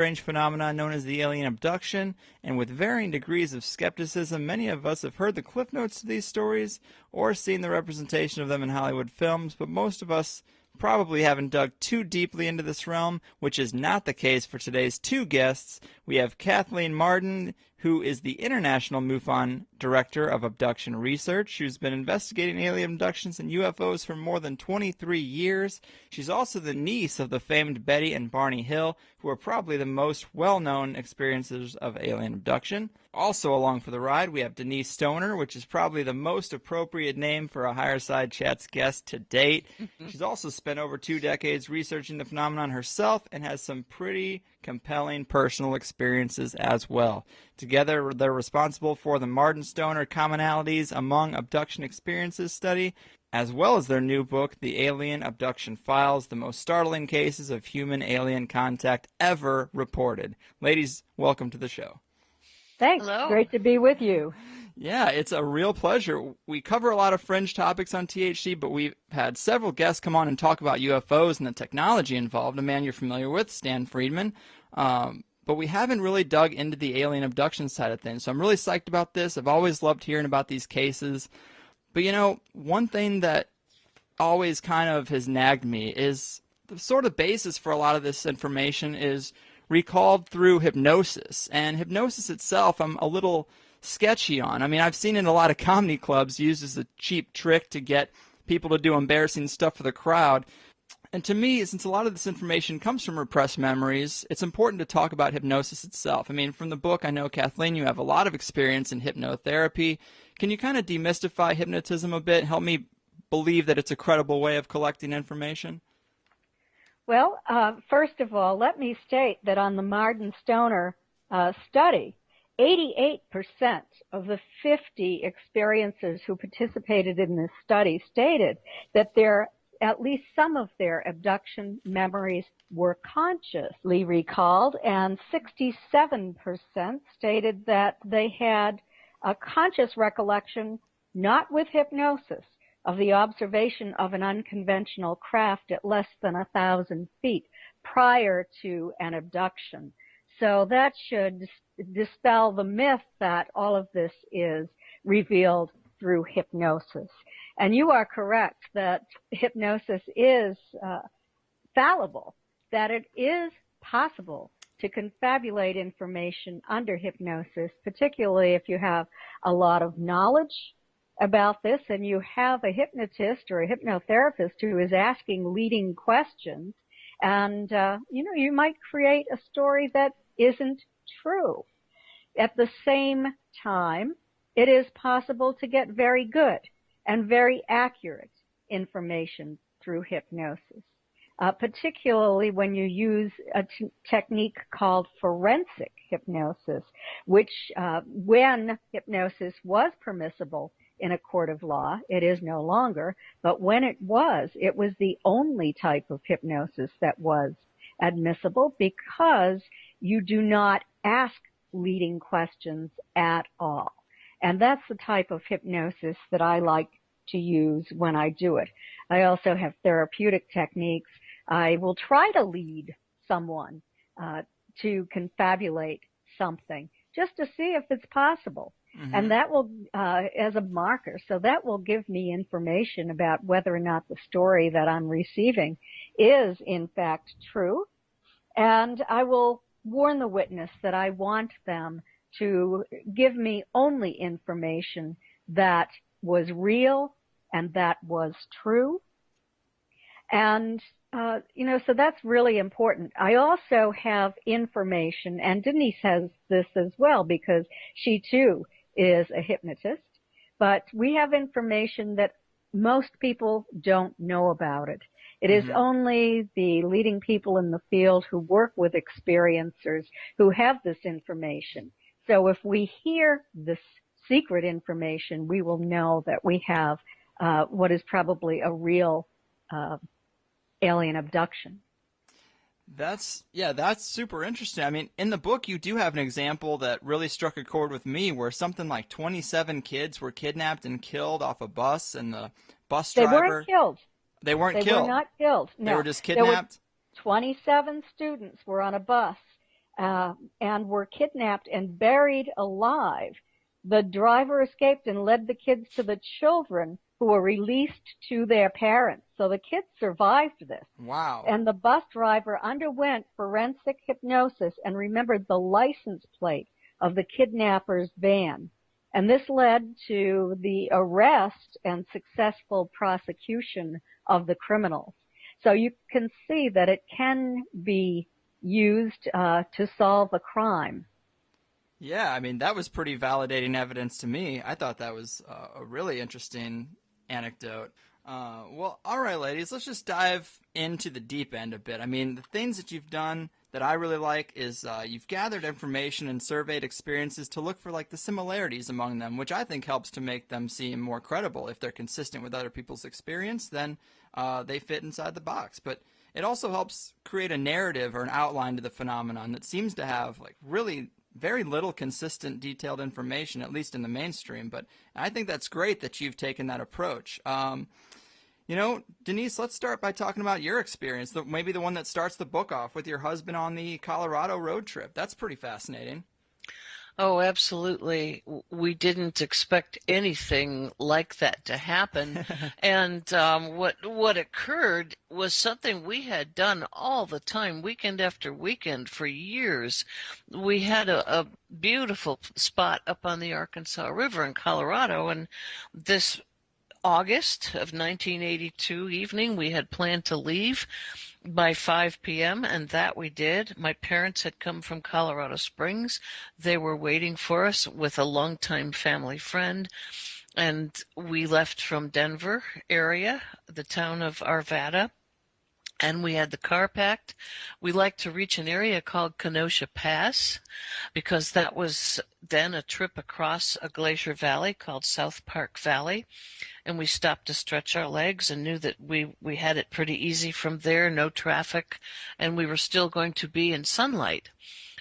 strange phenomenon known as the alien abduction, and with varying degrees of skepticism, many of us have heard the cliff notes to these stories or seen the representation of them in Hollywood films, but most of us probably haven't dug too deeply into this realm, which is not the case for today's two guests. We have Kathleen Martin, who is the International MUFON Director of Abduction Research, who's been investigating alien abductions and UFOs for more than 23 years. She's also the niece of the famed Betty and Barney Hill, who are probably the most well-known experiencers of alien abduction. Also along for the ride, we have Denise Stoner, which is probably the most appropriate name for a HighersideChats guest to date. She's also spent over 2 decades researching the phenomenon herself and has some pretty compelling personal experiences as well. Together, they're responsible for the Martin Stoner Commonalities Among Abduction Experiences study, as well as their new book, The Alien Abduction Files, the most startling cases of human-alien contact ever reported. Ladies, welcome to the show. Thanks. Hello. Great to be with you. Yeah, it's a real pleasure. We cover a lot of fringe topics on THC, but we've had several guests come on and talk about UFOs and the technology involved. A man you're familiar with, Stan Friedman. But we haven't really dug into the alien abduction side of things. So I'm really psyched about this. I've always loved hearing about these cases. But, you know, one thing that always kind of has nagged me is the sort of basis for a lot of this information is recalled through hypnosis. And hypnosis itself, I'm a little sketchy on. I mean, I've seen it in a lot of comedy clubs used as a cheap trick to get people to do embarrassing stuff for the crowd. And to me, since a lot of this information comes from repressed memories, it's important to talk about hypnosis itself. I mean, from the book, I know, Kathleen, you have a lot of experience in hypnotherapy. Can you kind of demystify hypnotism a bit? Help me believe that it's a credible way of collecting information? Well, first of all, let me state that on the Martin Stoner study, 88% of the 50 experiencers who participated in this study stated that at least some of their abduction memories were consciously recalled, and 67% stated that they had a conscious recollection, not with hypnosis, of the observation of an unconventional craft at less than 1,000 feet prior to an abduction. So that should dispel the myth that all of this is revealed through hypnosis. And you are correct that hypnosis is fallible, that it is possible to confabulate information under hypnosis, particularly if you have a lot of knowledge about this and you have a hypnotist or a hypnotherapist who is asking leading questions, and you might create a story that isn't true. At the same time, it is possible to get very good and very accurate information through hypnosis, particularly when you use a technique called forensic hypnosis, which when hypnosis was permissible in a court of law, it is no longer, but when it was the only type of hypnosis that was admissible because you do not ask leading questions at all. And that's the type of hypnosis that I like to use when I do it. I also have therapeutic techniques. I will try to lead someone to confabulate something just to see if it's possible. Mm-hmm. And that will, as a marker, so that will give me information about whether or not the story that I'm receiving is in fact true. And I will warn the witness that I want them to give me only information that was real and that was true. And, so that's really important. I also have information, and Denise has this as well because she too is a hypnotist, but we have information that most people don't know about it. It is only the leading people in the field who work with experiencers who have this information. So if we hear this secret information, we will know that we have what is probably a real alien abduction. That's super interesting. I mean, in the book, you do have an example that really struck a chord with me where something like 27 kids were kidnapped and killed off a bus, and the bus driver... They weren't killed. They weren't killed. They were not killed. No. They were just kidnapped? 27 students were on a bus, and were kidnapped and buried alive. The driver escaped and led the kids to the children, who were released to their parents. So the kids survived this. Wow. And the bus driver underwent forensic hypnosis and remembered the license plate of the kidnapper's van. And this led to the arrest and successful prosecution of the criminals. So you can see that it can be used to solve a crime. Yeah, I mean, that was pretty validating evidence to me. I thought that was a really interesting anecdote. Well, all right, ladies, let's just dive into the deep end a bit. I mean, the things that you've done that I really like is you've gathered information and surveyed experiences to look for like the similarities among them, which I think helps to make them seem more credible. If they're consistent with other people's experience, then they fit inside the box. But it also helps create a narrative or an outline to the phenomenon that seems to have like really very little consistent, detailed information, at least in the mainstream. But I think that's great that you've taken that approach. You know, Denise, let's start by talking about your experience, maybe the one that starts the book off with your husband on the Colorado road trip. That's pretty fascinating. Oh, absolutely. We didn't expect anything like that to happen. And what occurred was something we had done all the time, weekend after weekend, for years. We had a beautiful spot up on the Arkansas River in Colorado, and this August of 1982 evening, we had planned to leave by 5 p.m., and that we did. My parents had come from Colorado Springs. They were waiting for us with a longtime family friend, and we left from Denver area, the town of Arvada, and we had the car packed. We liked to reach an area called Kenosha Pass, because that was then a trip across a glacier valley called South Park Valley. And we stopped to stretch our legs and knew that we had it pretty easy from there, no traffic, and we were still going to be in sunlight.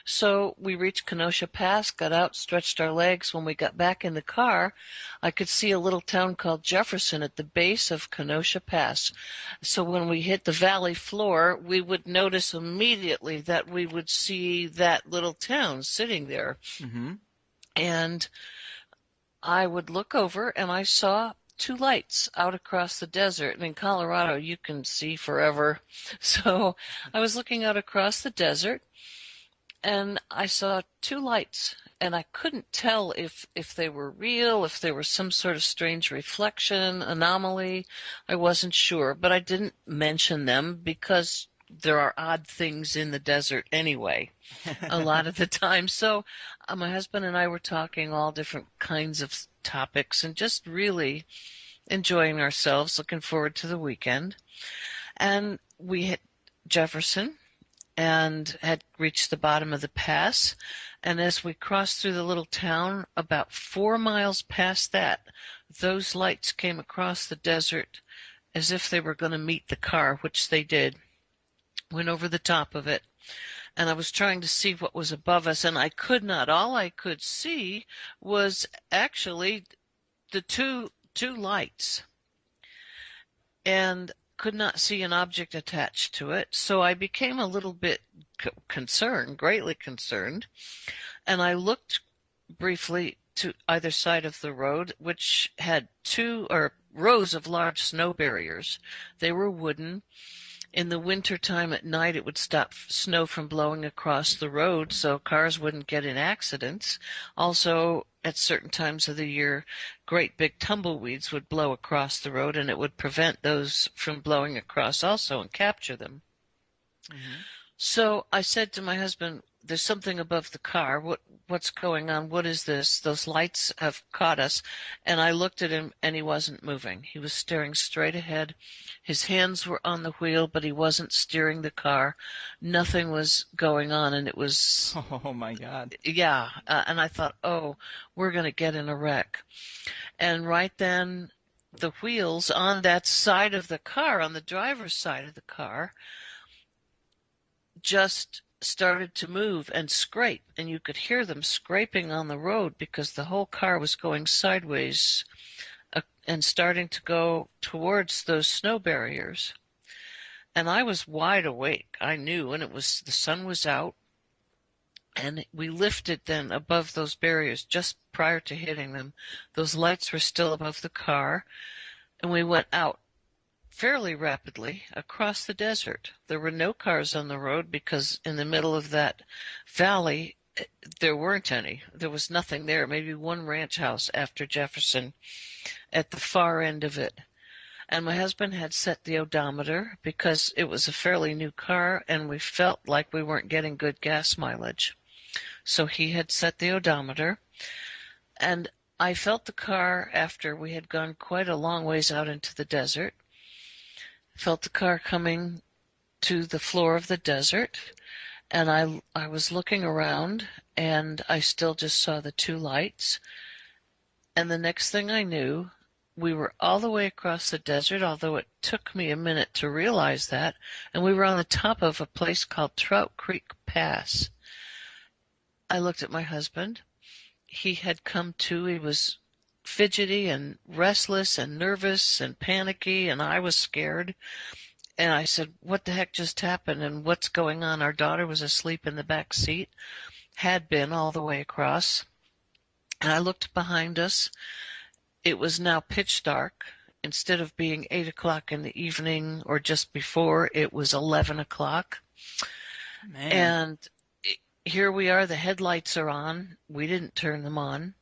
So we reached Kenosha Pass, got out, stretched our legs. When we got back in the car, I could see a little town called Jefferson at the base of Kenosha Pass. So when we hit the valley floor, we would notice immediately that we would see that little town sitting there. Mm-hmm. And I would look over, and I saw two lights out across the desert. And in Colorado, you can see forever. So I was looking out across the desert, and I saw two lights, and I couldn't tell if they were real, if they were some sort of strange reflection, anomaly. I wasn't sure, but I didn't mention them because there are odd things in the desert anyway, a lot of the time. So my husband and I were talking all different kinds of topics and just really enjoying ourselves, looking forward to the weekend. And we hit Jefferson and had reached the bottom of the pass. And as we crossed through the little town, about 4 miles past that, those lights came across the desert as if they were going to meet the car, which they did. Went over the top of it, and I was trying to see what was above us, and I could not. All I could see was actually the two lights, and could not see an object attached to it. So I became a little bit concerned, greatly concerned, and I looked briefly to either side of the road, which had rows of large snow barriers. They were wooden. In the winter time at night, it would stop snow from blowing across the road so cars wouldn't get in accidents. Also, at certain times of the year, great big tumbleweeds would blow across the road, and it would prevent those from blowing across also and capture them. Mm-hmm. So I said to my husband, there's something above the car. What's going on? What is this? Those lights have caught us. And I looked at him, and he wasn't moving. He was staring straight ahead. His hands were on the wheel, but he wasn't steering the car. Nothing was going on, and it was... Oh, my God. Yeah, and I thought, oh, we're going to get in a wreck. And right then, the wheels on that side of the car, on the driver's side of the car, just started to move and scrape, and you could hear them scraping on the road because the whole car was going sideways and starting to go towards those snow barriers. And I was wide awake. I knew, and the sun was out, And we lifted then above those barriers just prior to hitting them. Those lights were still above the car, and we went out fairly rapidly across the desert. There were no cars on the road because in the middle of that valley, there weren't any. There was nothing there, maybe one ranch house after Jefferson at the far end of it. And my husband had set the odometer because it was a fairly new car and we felt like we weren't getting good gas mileage. So he had set the odometer, and I felt the car after we had gone quite a long ways out into the desert. Felt the car coming to the floor of the desert, and I was looking around, and I still just saw the two lights. And the next thing I knew, we were all the way across the desert, although it took me a minute to realize that, and we were on the top of a place called Trout Creek Pass. I looked at my husband. He had come to. He was fidgety and restless and nervous and panicky, and I was scared. And I said, what the heck just happened and what's going on? Our daughter was asleep in the back seat, had been all the way across. And I looked behind us. It was now pitch dark. Instead of being 8 o'clock in the evening or just before, it was 11 o'clock. Man. And here we are, the headlights are on. We didn't turn them on.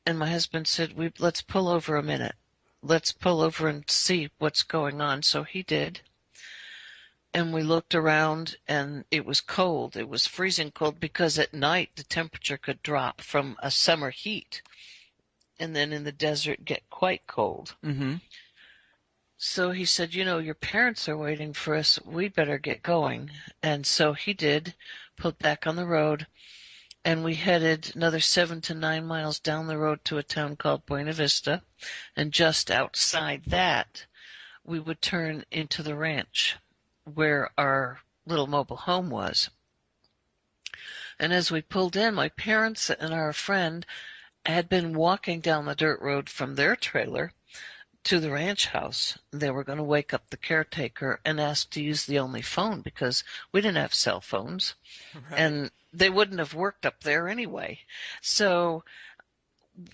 And my husband said, let's pull over a minute. Let's pull over and see what's going on. So he did. And we looked around, and it was cold. It was freezing cold because at night the temperature could drop from a summer heat and then in the desert get quite cold. Mm-hmm. So he said, your parents are waiting for us. We better get going. And so he did, pulled back on the road, and we headed another 7 to 9 miles down the road to a town called Buena Vista. And just outside that, we would turn into the ranch where our little mobile home was. And as we pulled in, my parents and our friend had been walking down the dirt road from their trailer to the ranch house. They were going to wake up the caretaker and ask to use the only phone because we didn't have cell phones. Right. And they wouldn't have worked up there anyway. So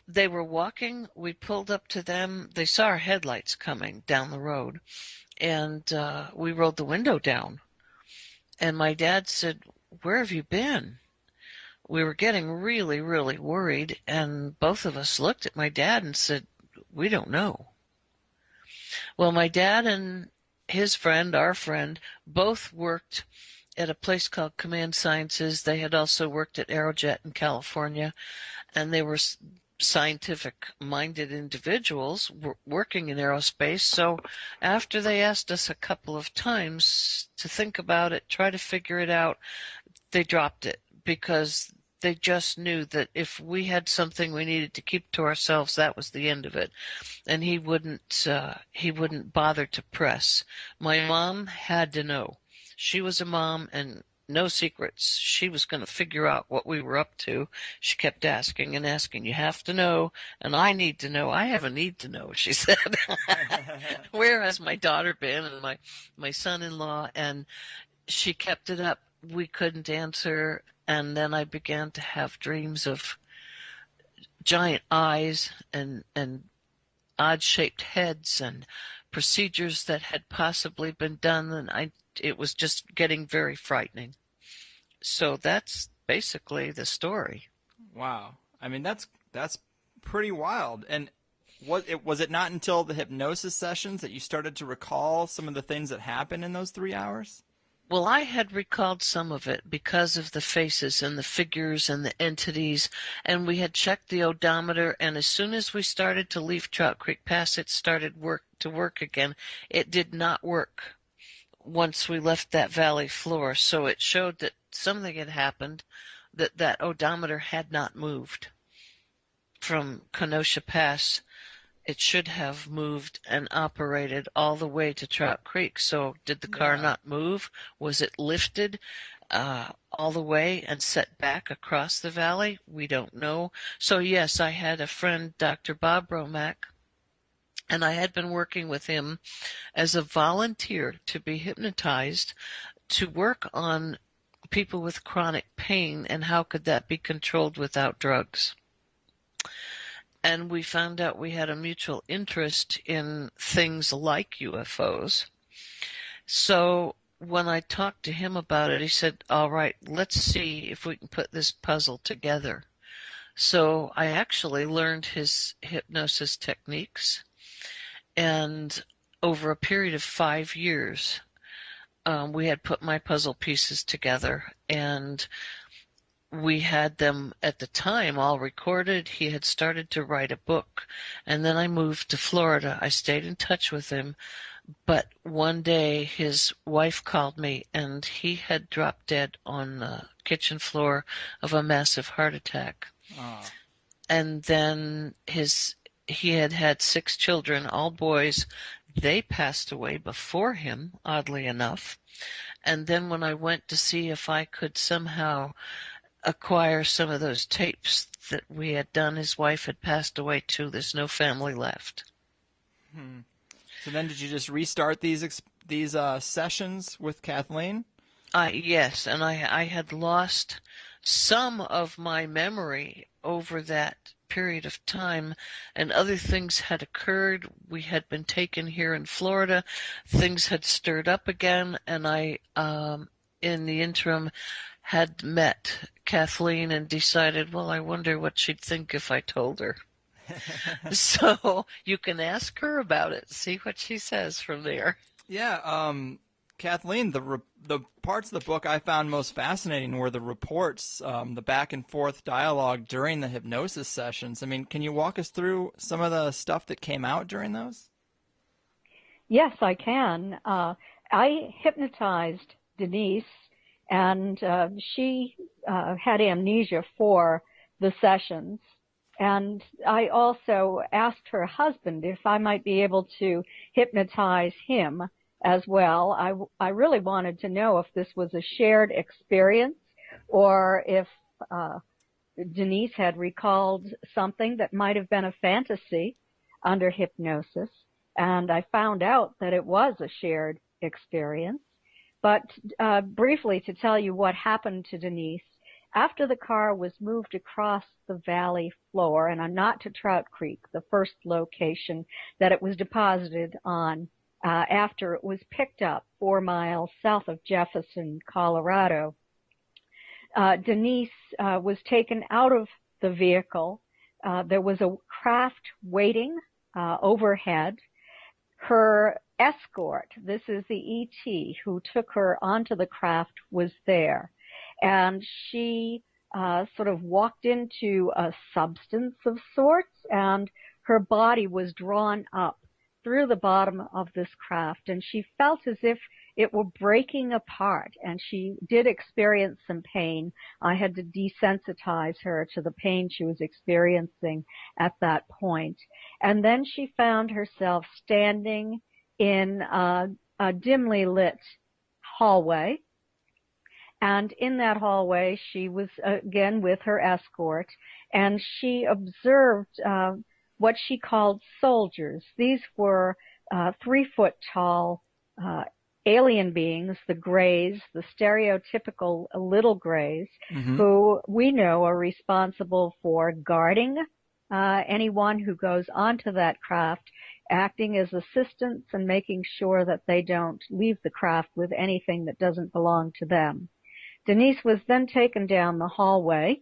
they were walking. We pulled up to them. They saw our headlights coming down the road, and we rolled the window down. And my dad said, "Where have you been?" We were getting really, really worried, and both of us looked at my dad and said, "We don't know." Well, my dad and his friend, our friend, both worked at a place called Command Sciences. They had also worked at Aerojet in California, and they were scientific-minded individuals working in aerospace. So after they asked us a couple of times to think about it, try to figure it out, they dropped it because they just knew that if we had something we needed to keep to ourselves, that was the end of it. And he wouldn't bother to press. My mom had to know. She was a mom and no secrets. She was going to figure out what we were up to. She kept asking and asking, "You have to know, and I need to know." "I have a need to know," she said. "Where has my daughter been and my son-in-law?" And she kept it up. We couldn't answer. And then I began to have dreams of giant eyes and odd-shaped heads and procedures that had possibly been done, and it was just getting very frightening. So that's basically the story. Wow. I mean, that's pretty wild. And was it not until the hypnosis sessions that you started to recall some of the things that happened in those 3 hours? Well, I had recalled some of it because of the faces and the figures and the entities, and we had checked the odometer, and as soon as we started to leave Trout Creek Pass, it started to work again. It did not work once we left that valley floor, so it showed that something had happened, that odometer had not moved from Kenosha Pass. It should have moved and operated all the way to Trout Creek. So did the car not move? Was it lifted all the way and set back across the valley? We don't know. So, yes, I had a friend, Dr. Bob Romack, and I had been working with him as a volunteer to be hypnotized to work on people with chronic pain, and how could that be controlled without drugs. And we found out we had a mutual interest in things like UFOs. So when I talked to him about it, he said, all right, let's see if we can put this puzzle together. So I actually learned his hypnosis techniques, and over a period of 5 years, we had put my puzzle pieces together, and we had them at the time all recorded. He had started to write a book, and then I moved to Florida. I stayed in touch with him, but one day his wife called me, and he had dropped dead on the kitchen floor of a massive heart attack. Oh. And then he had had 6 children, all boys. They passed away before him, oddly enough. And then when I went to see if I could somehow acquire some of those tapes that we had done, his wife had passed away too. There's no family left. So then did you just restart these sessions with Kathleen? Yes, and I had lost some of my memory over that period of time, and other things had occurred. We had been taken here in Florida. Things had stirred up again, and I, in the interim, had met Kathleen and decided, well, I wonder what she'd think if I told her. So you can ask her about it, see what she says from there. Yeah, Kathleen, the parts of the book I found most fascinating were the reports, the back and forth dialogue during the hypnosis sessions. I mean, can you walk us through some of the stuff that came out during those? Yes, I can. I hypnotized Denise, and she had amnesia for the sessions. And I also asked her husband if I might be able to hypnotize him as well. I really wanted to know if this was a shared experience or if Denise had recalled something that might have been a fantasy under hypnosis. And I found out that it was a shared experience. But briefly to tell you what happened to Denise, after the car was moved across the valley floor and not to Trout Creek, the first location that it was deposited on, after it was picked up 4 miles south of Jefferson, Colorado, Denise was taken out of the vehicle. There was a craft waiting overhead. Her escort, this is the ET who took her onto the craft, was there. And she sort of walked into a substance of sorts, and her body was drawn up through the bottom of this craft, and she felt as if it were breaking apart, and she did experience some pain. I had to desensitize her to the pain she was experiencing at that point. And then she found herself standing in a dimly lit hallway. And in that hallway, she was again with her escort, and she observed what she called soldiers. These were 3-foot-tall alien beings, the Greys, the stereotypical little Greys, who we know are responsible for guarding anyone who goes onto that craft, acting as assistants and making sure that they don't leave the craft with anything that doesn't belong to them. Denise was then taken down the hallway,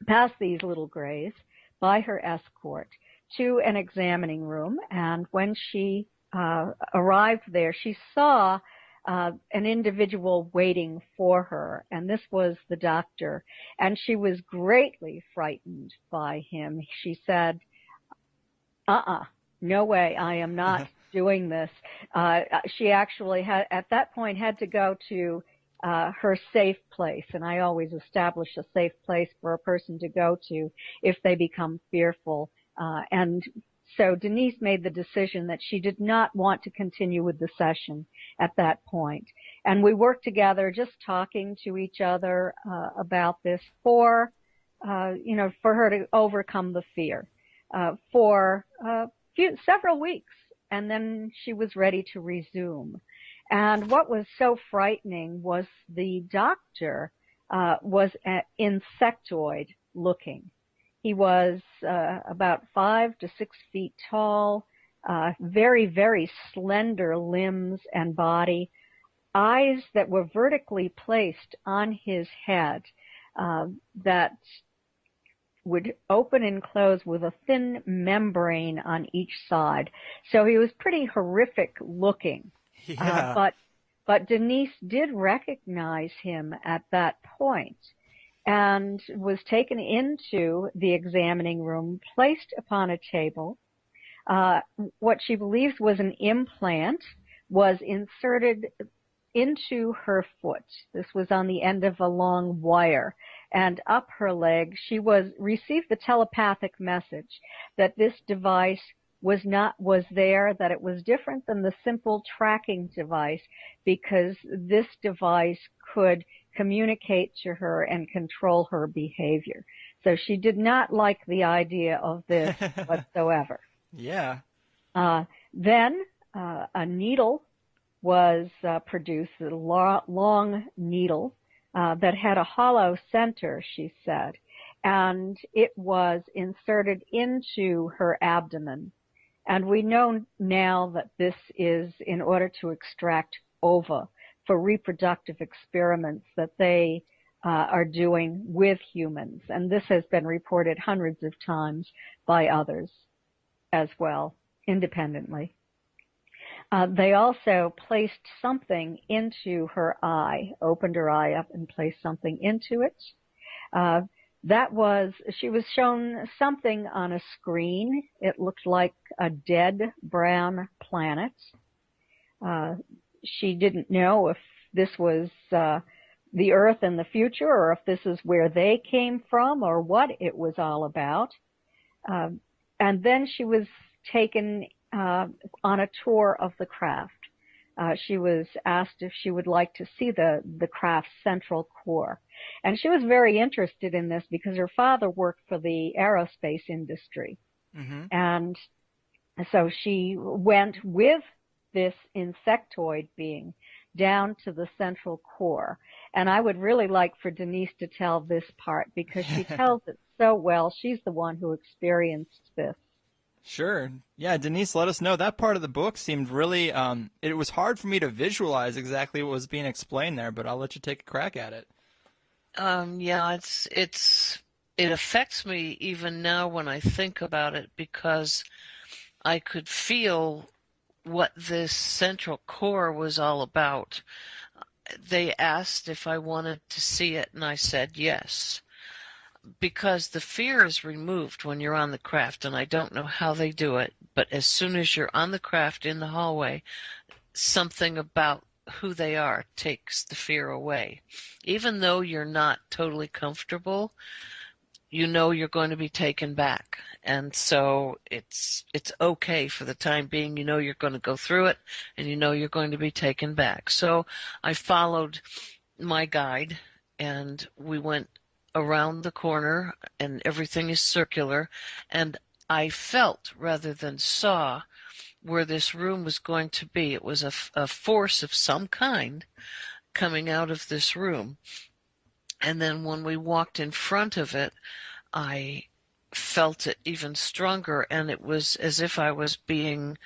past these little Greys, by her escort to an examining room, and when she arrived there, she saw an individual waiting for her, and this was the doctor, and she was greatly frightened by him. She said, no way, I am not doing this. She actually had, at that point, had to go to her safe place, and I always establish a safe place for a person to go to if they become fearful. And so Denise made the decision that she did not want to continue with the session at that point. And we worked together just talking to each other about this for her to overcome the fear for several weeks. And then she was ready to resume. And what was so frightening was the doctor was insectoid looking. He was about 5 to 6 feet tall, very, very slender limbs and body, eyes that were vertically placed on his head that would open and close with a thin membrane on each side. So he was pretty horrific looking. Yeah. But Denise did recognize him at that point and was taken into the examining room, placed upon a table. What she believes was an implant was inserted into her foot. This was on the end of a long wire, and up her leg she received the telepathic message that this device was there, that it was different than the simple tracking device, because this device could communicate to her and control her behavior. So she did not like the idea of this whatsoever. Yeah. Then a needle was produced, a long needle that had a hollow center, she said, and it was inserted into her abdomen. And we know now that this is in order to extract ova for reproductive experiments that they are doing with humans. And this has been reported hundreds of times by others as well, independently. They also placed something into her eye, opened her eye up and placed something into it. She was shown something on a screen. It looked like a dead brown planet. She didn't know if this was the Earth in the future, or if this is where they came from, or what it was all about. And then she was taken on a tour of the craft. She was asked if she would like to see the craft's central core. And she was very interested in this because her father worked for the aerospace industry. Mm-hmm. And so she went with this insectoid being down to the central core. And I would really like for Denise to tell this part, because she tells it so well. She's the one who experienced this. Sure. Yeah, Denise, let us know. That part of the book seemed really, it was hard for me to visualize exactly what was being explained there, but I'll let you take a crack at it. Yeah, it affects me even now when I think about it, because I could feel what this central core was all about. They asked if I wanted to see it, and I said yes. Because the fear is removed when you're on the craft, and I don't know how they do it, but as soon as you're on the craft in the hallway, something about who they are takes the fear away. Even though you're not totally comfortable, you know you're going to be taken back. And so it's okay for the time being. You know you're going to go through it, and you know you're going to be taken back. So I followed my guide, and we went around the corner, and everything is circular, and I felt rather than saw where this room was going to be. It was a force of some kind coming out of this room. And then when we walked in front of it, I felt it even stronger, and it was as if I was being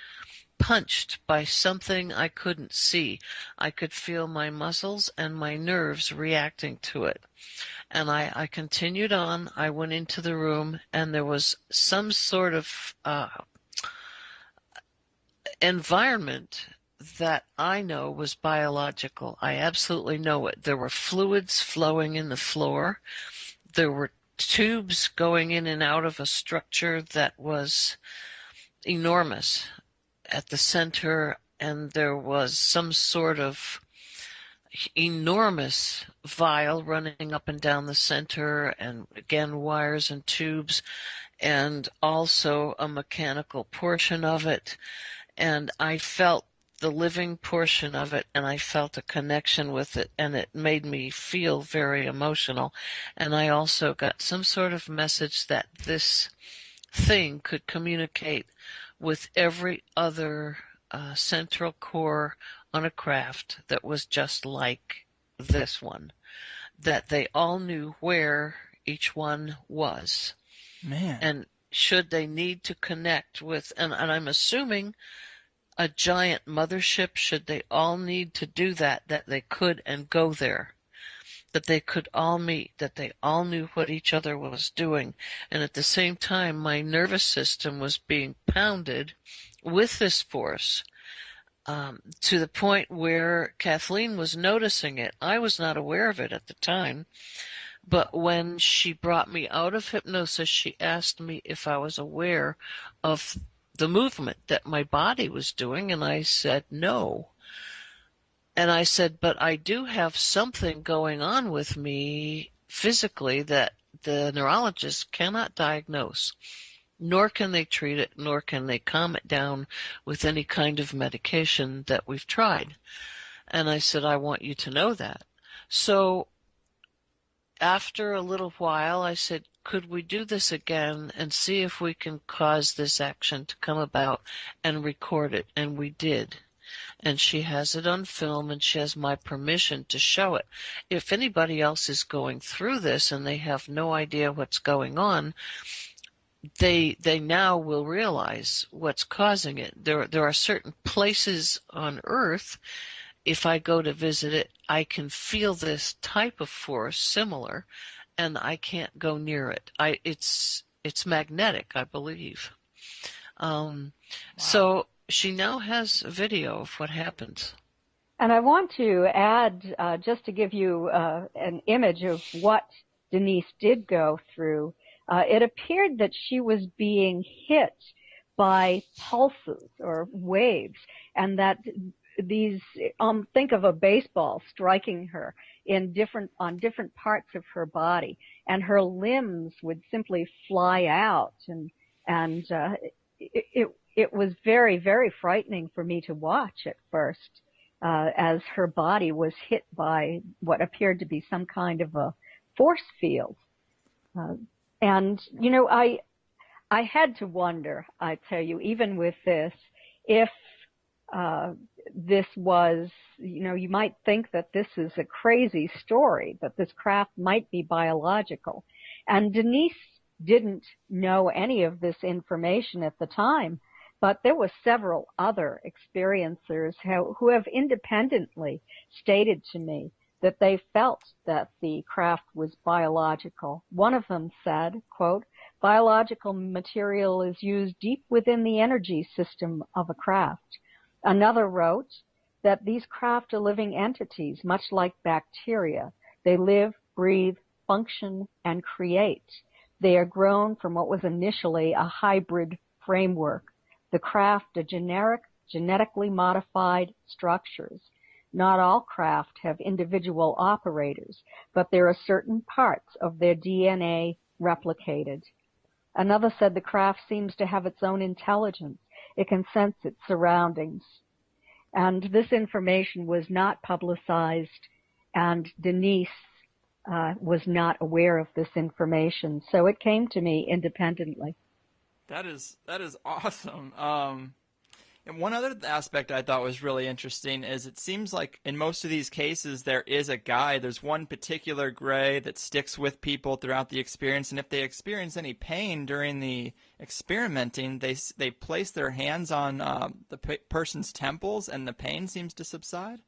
punched by something I couldn't see. I could feel my muscles and my nerves reacting to it. And I continued on. I went into the room, and there was some sort of environment that I know was biological. I absolutely know it. There were fluids flowing in the floor. There were tubes going in and out of a structure that was enormous at the center, and there was some sort of enormous vial running up and down the center, and again wires and tubes, and also a mechanical portion of it. And I felt the living portion of it, and I felt a connection with it, and it made me feel very emotional. And I also got some sort of message that this thing could communicate with every other central core on a craft that was just like this one, that they all knew where each one was. Man. And should they need to connect with, and I'm assuming a giant mothership, should they all need to do that, that they could and go there, that they could all meet, that they all knew what each other was doing. And at the same time, my nervous system was being pounded with this force, to the point where Kathleen was noticing it. I was not aware of it at the time, but when she brought me out of hypnosis, she asked me if I was aware of the movement that my body was doing, and I said no. And I said, but I do have something going on with me physically that the neurologists cannot diagnose, nor can they treat it, nor can they calm it down with any kind of medication that we've tried. And I said, I want you to know that. So after a little while, I said, could we do this again and see if we can cause this action to come about and record it? And we did. And she has it on film, and she has my permission to show it. If anybody else is going through this and they have no idea what's going on, they now will realize what's causing it. There are certain places on Earth, if I go to visit it, I can feel this type of force similar, and I can't go near it. It's magnetic, I believe. Wow. So she now has a video of what happens. And I want to add, just to give you an image of what Denise did go through, it appeared that she was being hit by pulses or waves, and that these, think of a baseball striking her on different parts of her body, and her limbs would simply fly out, and it was very, very frightening for me to watch at first, as her body was hit by what appeared to be some kind of a force field. And, you know, I had to wonder, I tell you, even with this, if this was, you know, you might think that this is a crazy story, that this craft might be biological. And Denise didn't know any of this information at the time, but there were several other experiencers who have independently stated to me that they felt that the craft was biological. One of them said, quote, biological material is used deep within the energy system of a craft. Another wrote that these craft are living entities, much like bacteria. They live, breathe, function, and create. They are grown from what was initially a hybrid framework. The craft are generic, genetically modified structures. Not all craft have individual operators, but there are certain parts of their DNA replicated. Another said the craft seems to have its own intelligence. It can sense its surroundings. And this information was not publicized, and Denise was not aware of this information, so it came to me independently. That is awesome. And one other aspect I thought was really interesting is it seems like in most of these cases there is a guide. There's one particular gray that sticks with people throughout the experience, and if they experience any pain during the experimenting, they place their hands on the person's temples, and the pain seems to subside.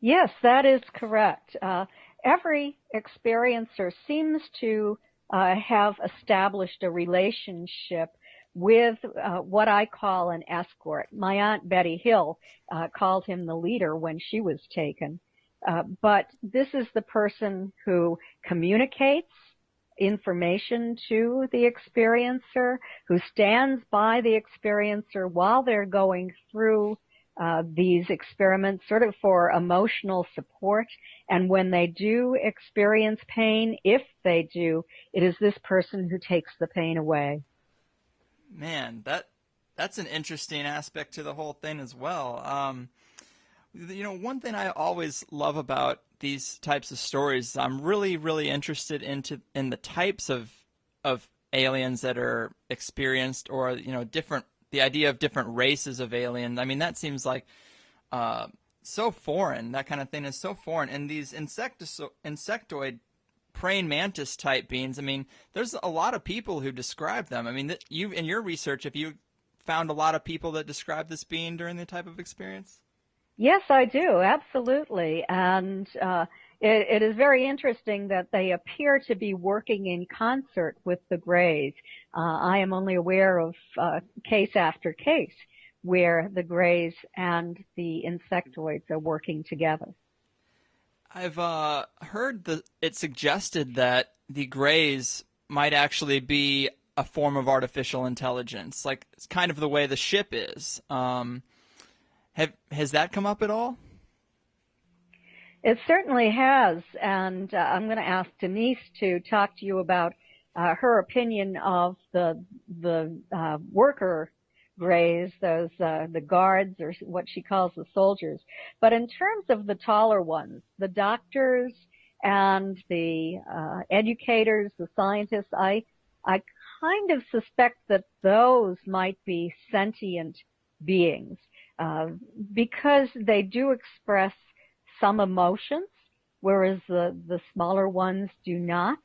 Yes, that is correct. Every experiencer seems to have established a relationship with what I call an escort. My Aunt Betty Hill called him the leader when she was taken. But this is the person who communicates information to the experiencer, who stands by the experiencer while they're going through these experiments, sort of for emotional support. And when they do experience pain, if they do, it is this person who takes the pain away. Man, that's an interesting aspect to the whole thing as well. You know, one thing I always love about these types of stories, I'm really, really interested in the types of aliens that are experienced, or, you know, the idea of different races of aliens. I mean, that seems like so foreign. That kind of thing is so foreign. And these insectoid praying mantis type beings, I mean, there's a lot of people who describe them. I mean, you in your research, have you found a lot of people that describe this being during the type of experience? Yes, I do, absolutely. And it is very interesting that they appear to be working in concert with the Greys. I am only aware of case after case where the Greys and the insectoids are working together. I've heard that it suggested that the Greys might actually be a form of artificial intelligence, like it's kind of the way the ship is. Has that come up at all? It certainly has, and I'm going to ask Denise to talk to you about her opinion of the worker Greys, those the guards, or what she calls the soldiers. But in terms of the taller ones, the doctors and the educators, the scientists, I kind of suspect that those might be sentient beings because they do express some emotions, whereas the smaller ones do not,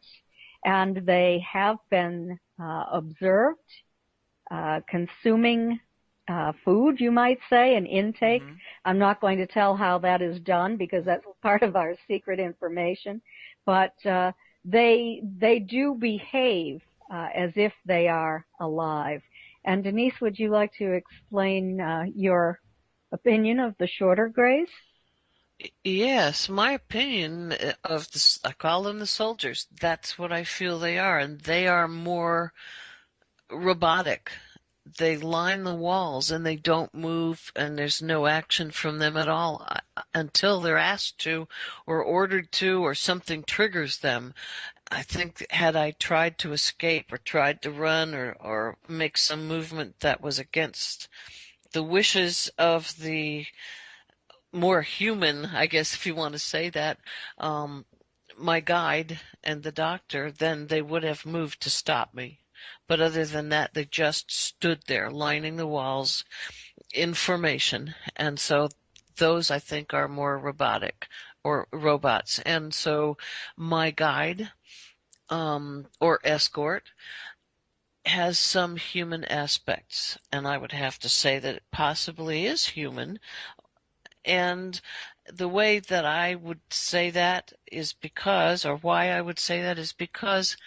and they have been observed consuming food, you might say, an intake. Mm-hmm. I'm not going to tell how that is done because that's part of our secret information, but they do behave as if they are alive. And Denise, would you like to explain your opinion of the shorter Greys? Yes, my opinion of this, I call them the soldiers. That's what I feel they are, and they are more robotic. They line the walls and they don't move, and there's no action from them at all until they're asked to or ordered to, or something triggers them. I think had I tried to escape or tried to run or make some movement that was against the wishes of the more human, I guess, if you want to say that, my guide and the doctor, then they would have moved to stop me. But other than that, they just stood there lining the walls in formation. And so those, I think, are more robotic or robots. And so my guide or escort has some human aspects. And I would have to say that it possibly is human. And the way that I would say that is because, or why I would say that is because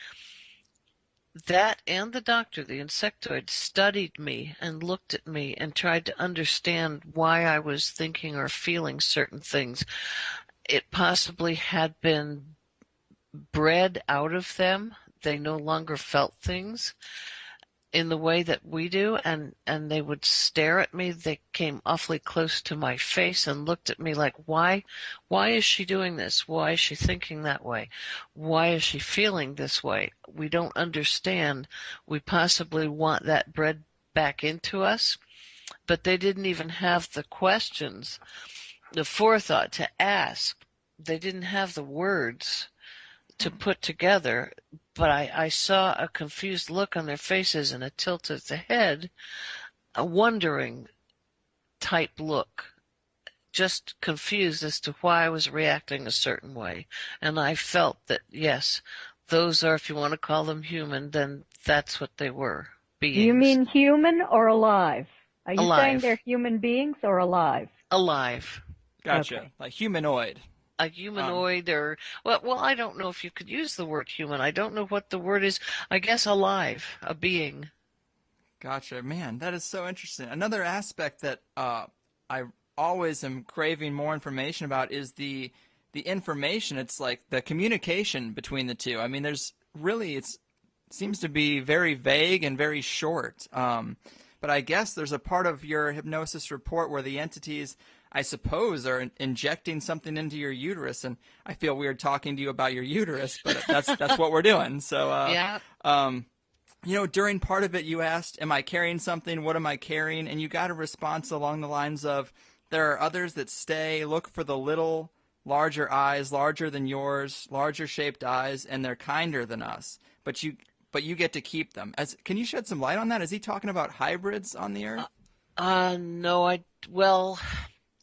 that and the doctor, the insectoid, studied me and looked at me and tried to understand why I was thinking or feeling certain things. It possibly had been bred out of them. They no longer felt things in the way that we do, and they would stare at me. They came awfully close to my face and looked at me like, why is she doing this? Why is she thinking that way? Why is she feeling this way? We don't understand. We possibly want that bred back into us, but they didn't even have the questions, the forethought to ask. They didn't have the words to put together, but I saw a confused look on their faces and a tilt of the head, a wondering type look, just confused as to why I was reacting a certain way. And I felt that, yes, those are, if you want to call them human, then that's what they were, beings. Do you mean human or alive? Are you saying Alive. they're human beings or alive? Alive. Gotcha. Okay. Like humanoid. A humanoid, or well, I don't know if you could use the word human. I don't know what the word is. I guess alive, a being. Gotcha. Man, that is so interesting. Another aspect that I always am craving more information about is the information. It's like the communication between the two. I mean, there's really, it seems to be very vague and very short. But I guess there's a part of your hypnosis report where the entities, I suppose, are injecting something into your uterus, and I feel weird talking to you about your uterus, but that's what we're doing. So, Yeah. During part of it, you asked, "Am I carrying something? What am I carrying?" And you got a response along the lines of, "There are others that stay, look for the little, larger eyes, larger than yours, larger shaped eyes, and they're kinder than us. But you get to keep them." Can you shed some light on that? Is he talking about hybrids on the Earth? No, well,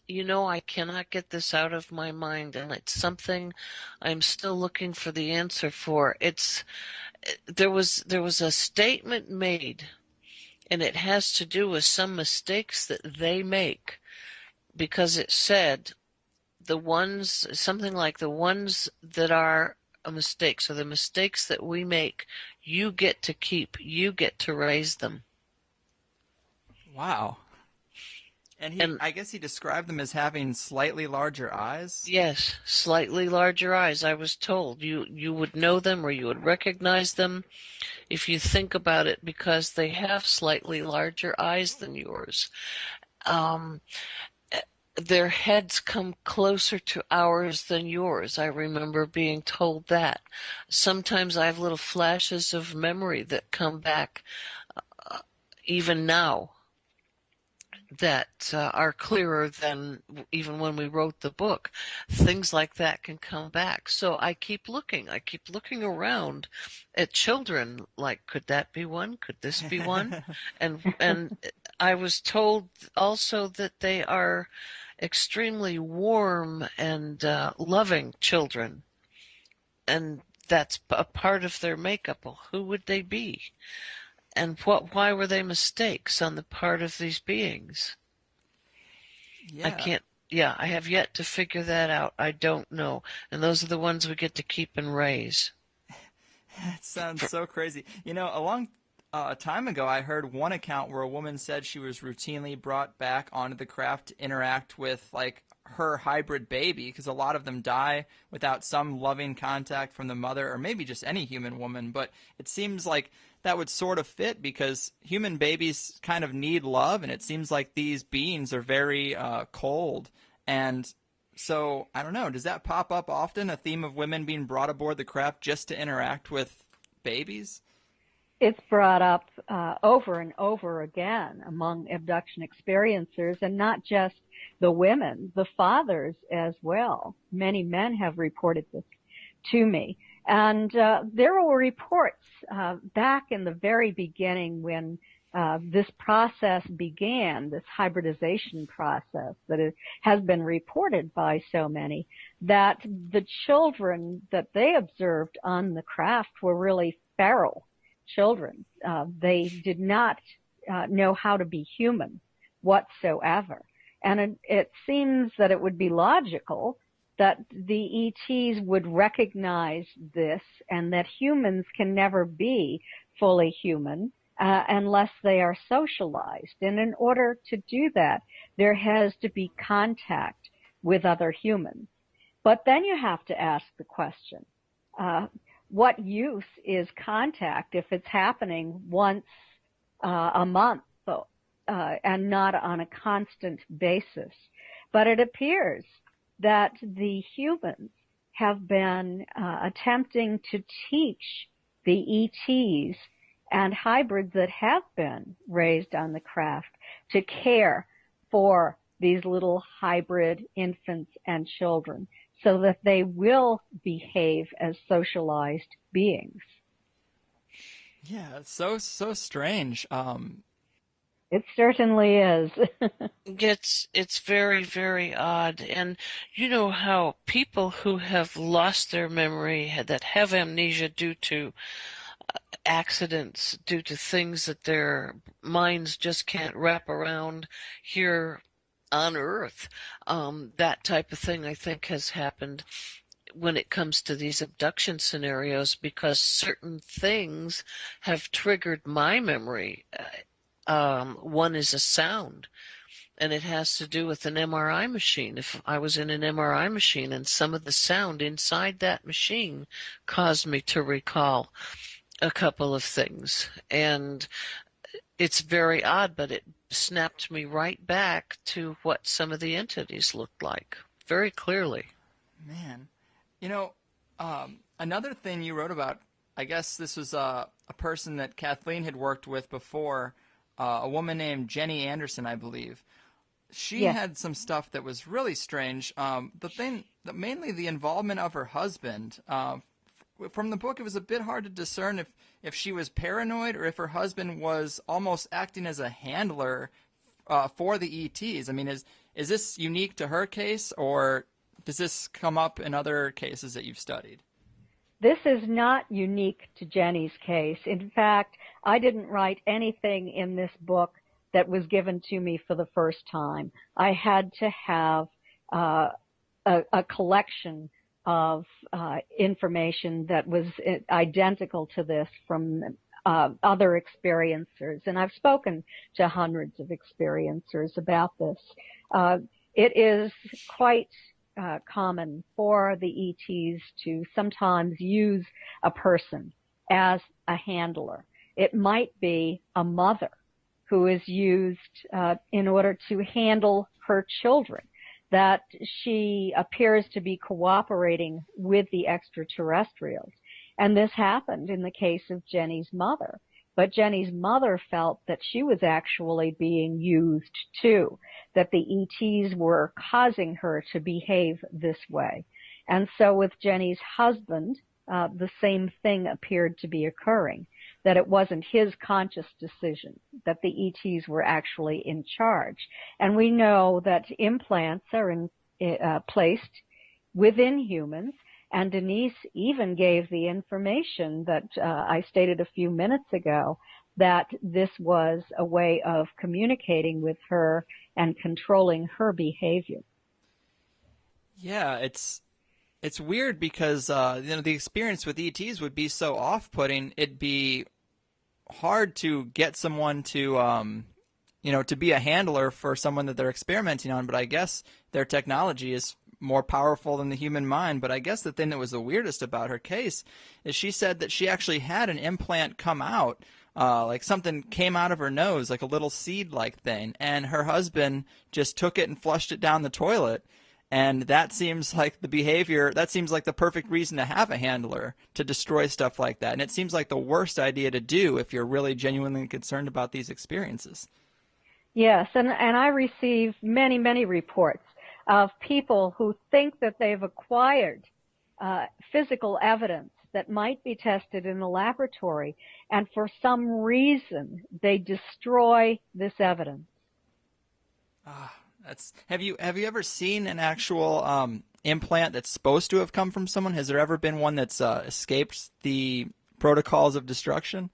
I cannot get this out of my mind, and it's something I'm still looking for the answer for. There was a statement made, and it has to do with some mistakes that they make, because it said something like the ones that are a mistake, so the mistakes that we make, you get to keep, you get to raise them. Wow. And And I guess he described them as having slightly larger eyes. yes, slightly larger eyes, I was told. You would know them, or you would recognize them if you think about it, because they have slightly larger eyes than yours. Um, their heads come closer to ours than yours. I remember being told that. Sometimes I have little flashes of memory that come back, even now, that are clearer than even when we wrote the book. Things like that can come back. So I keep looking. I keep looking around at children, like, could that be one? Could this be one? And I was told also that they are extremely warm and loving children, and that's a part of their makeup. Well, who would they be? And why were they mistakes on the part of these beings? I Yeah. can't, yeah, I have yet to figure that out. I don't know. And those are the ones we get to keep and raise. That sounds so crazy. A long time ago, I heard one account where a woman said she was routinely brought back onto the craft to interact with, like, her hybrid baby, because a lot of them die without some loving contact from the mother, or maybe just any human woman. But it seems like that would sort of fit, because human babies kind of need love, and it seems like these beings are very cold. And so, I don't know, does that pop up often, a theme of women being brought aboard the craft just to interact with babies? It's brought up over and over again among abduction experiencers, and not just the women, the fathers as well. Many men have reported this to me. And there were reports back in the very beginning when this process began, this hybridization process that has been reported by so many, that the children that they observed on the craft were really feral children. They did not know how to be human whatsoever. And it seems that it would be logical that the ETs would recognize this, and that humans can never be fully human unless they are socialized. And in order to do that, there has to be contact with other humans. But then you have to ask the question, what use is contact if it's happening once a month and not on a constant basis? But it appears that the humans have been attempting to teach the ETs and hybrids that have been raised on the craft to care for these little hybrid infants and children, so that they will behave as socialized beings. Yeah, it's so strange. It certainly is. It's very, very odd. And you know how people who have lost their memory, that have amnesia due to accidents, due to things that their minds just can't wrap around here on Earth, that type of thing, I think, has happened when it comes to these abduction scenarios, because certain things have triggered my memory. One is a sound, and it has to do with an MRI machine. If I was in an MRI machine and some of the sound inside that machine caused me to recall a couple of things. And it's very odd, but it snapped me right back to what some of the entities looked like very clearly. Man. Another thing you wrote about, I guess this was a person that Kathleen had worked with before, a woman named Jenny Anderson, I believe. She Yes. had some stuff that was really strange. Mainly the involvement of her husband. From the book, it was a bit hard to discern if she was paranoid or if her husband was almost acting as a handler for the ETs. I mean, is Is this unique to her case, or does this come up in other cases that you've studied? This is not unique to Jenny's case. In fact, I didn't write anything in this book that was given to me for the first time. I had to have a collection of information that was identical to this from other experiencers, and I've spoken to hundreds of experiencers about this. It is quite common for the ETs to sometimes use a person as a handler. It might be a mother who is used in order to handle her children, that she appears to be cooperating with the extraterrestrials. And this happened in the case of Jenny's mother. But Jenny's mother felt that she was actually being used too, that the ETs were causing her to behave this way. And so with Jenny's husband, the same thing appeared to be occurring, that it wasn't his conscious decision, that the ETs were actually in charge. And we know that implants are placed within humans, and Denise even gave the information that I stated a few minutes ago, that this was a way of communicating with her and controlling her behavior. Yeah, it's weird because the experience with ETs would be so off-putting. It'd be hard to get someone to to be a handler for someone that they're experimenting on. But I guess their technology is more powerful than the human mind. But I guess the thing that was the weirdest about her case is she said that she actually had an implant come out, like something came out of her nose, like a little seed-like thing, and her husband just took it and flushed it down the toilet. And that seems like the behavior, that seems like the perfect reason to have a handler, to destroy stuff like that. And it seems like the worst idea to do if you're really genuinely concerned about these experiences. Yes, and I receive many, many reports of people who think that they've acquired physical evidence that might be tested in the laboratory, and for some reason they destroy this evidence. Have you ever seen an actual implant that's supposed to have come from someone? Has there ever been one that's escaped the protocols of destruction?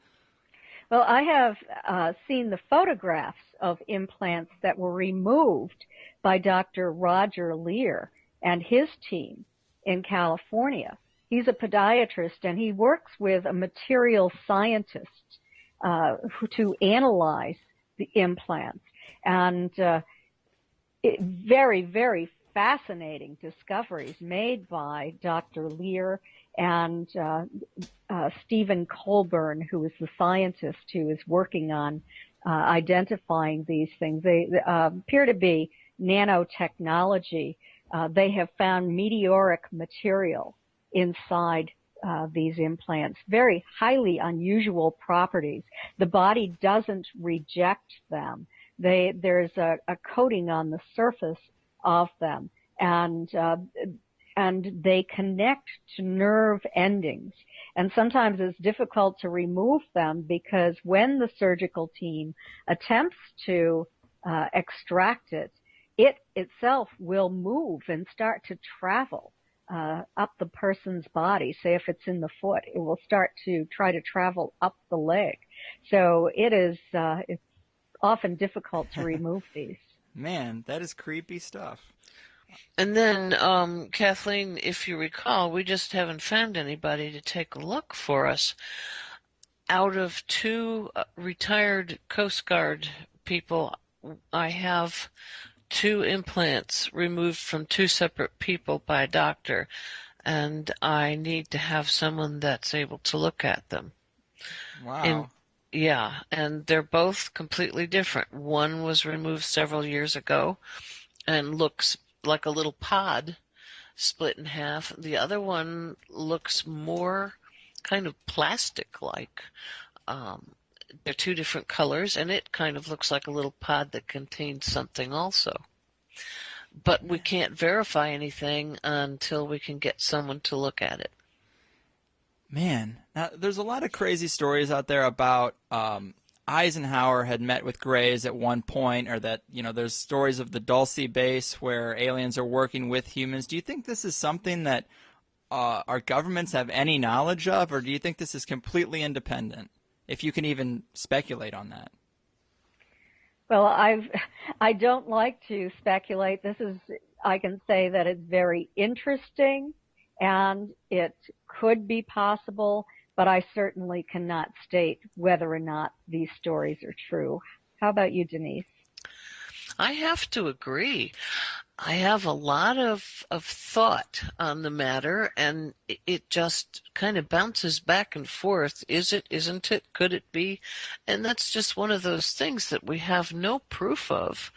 Well, I have seen the photographs of implants that were removed by Dr. Roger Lear and his team in California. He's a podiatrist, and he works with a material scientist to analyze the implants. And very, very fascinating discoveries made by Dr. Lear and Stephen Colburn, who is the scientist who is working on identifying these things. They appear to be nanotechnology. They have found meteoric material inside these implants, very highly unusual properties. The body doesn't reject them. There's a coating on the surface of them, and they connect to nerve endings. And sometimes it's difficult to remove them because when the surgical team attempts to extract it, it itself will move and start to travel up the person's body. Say if it's in the foot, it will start to try to travel up the leg. So it's often difficult to remove these. Man, that is creepy stuff. And then, Kathleen, if you recall, we just haven't found anybody to take a look for us. Out of two retired Coast Guard people, I have 2 implants removed from 2 separate people by a doctor, and I need to have someone that's able to look at them. Wow. And they're both completely different. One was removed several years ago and looks like a little pod split in half. The other one looks more kind of plastic-like. They're 2 different colors, and it kind of looks like a little pod that contains something also. But we can't verify anything until we can get someone to look at it. Man, now there's a lot of crazy stories out there about Eisenhower had met with Greys at one point, or that, there's stories of the Dulce base where aliens are working with humans. Do you think this is something that our governments have any knowledge of, or do you think this is completely independent? If you can even speculate on that. Well, I don't like to speculate. I can say that it's very interesting and it could be possible, but I certainly cannot state whether or not these stories are true. How about you, Denise? I have to agree. I have a lot of thought on the matter, and it just kind of bounces back and forth. Is it? Isn't it? Could it be? And that's just one of those things that we have no proof of.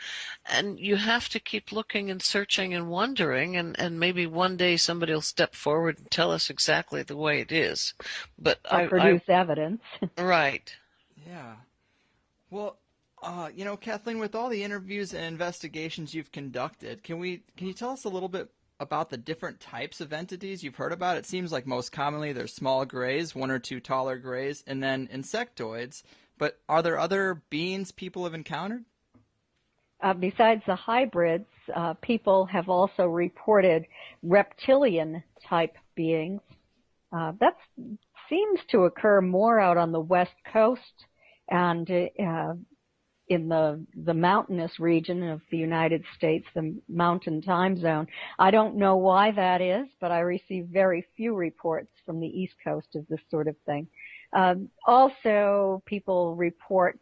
And you have to keep looking and searching and wondering, and maybe one day somebody will step forward and tell us exactly the way it is. But produce evidence. Right. Yeah. Well, Kathleen, with all the interviews and investigations you've conducted, can you tell us a little bit about the different types of entities you've heard about? It seems like most commonly there's small Greys, one or two taller Greys, and then insectoids. But are there other beings people have encountered? Besides the hybrids, people have also reported reptilian-type beings. That seems to occur more out on the West Coast and in the mountainous region of the United States, the mountain time zone. I don't know why that is, but I receive very few reports from the East Coast of this sort of thing. Also, people report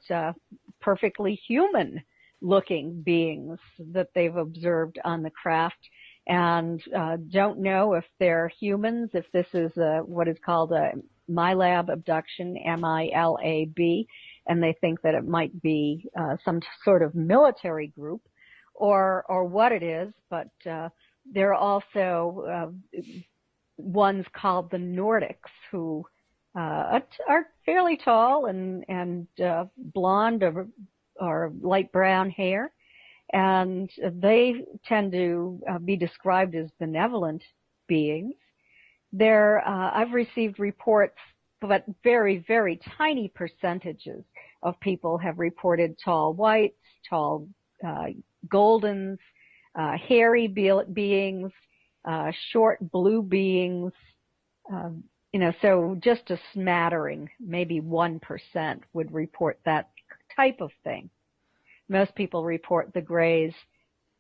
perfectly human-looking beings that they've observed on the craft, and don't know if they're humans, if this is what is called a MILAB abduction, MILAB, and they think that it might be some sort of military group or what it is, but there are also ones called the Nordics who are fairly tall and blonde or light brown hair, and they tend to be described as benevolent beings. I've received reports, but very, very tiny percentages of people have reported tall whites, tall goldens, hairy beings, short blue beings. So just a smattering, maybe 1% would report that type of thing. Most people report the Greys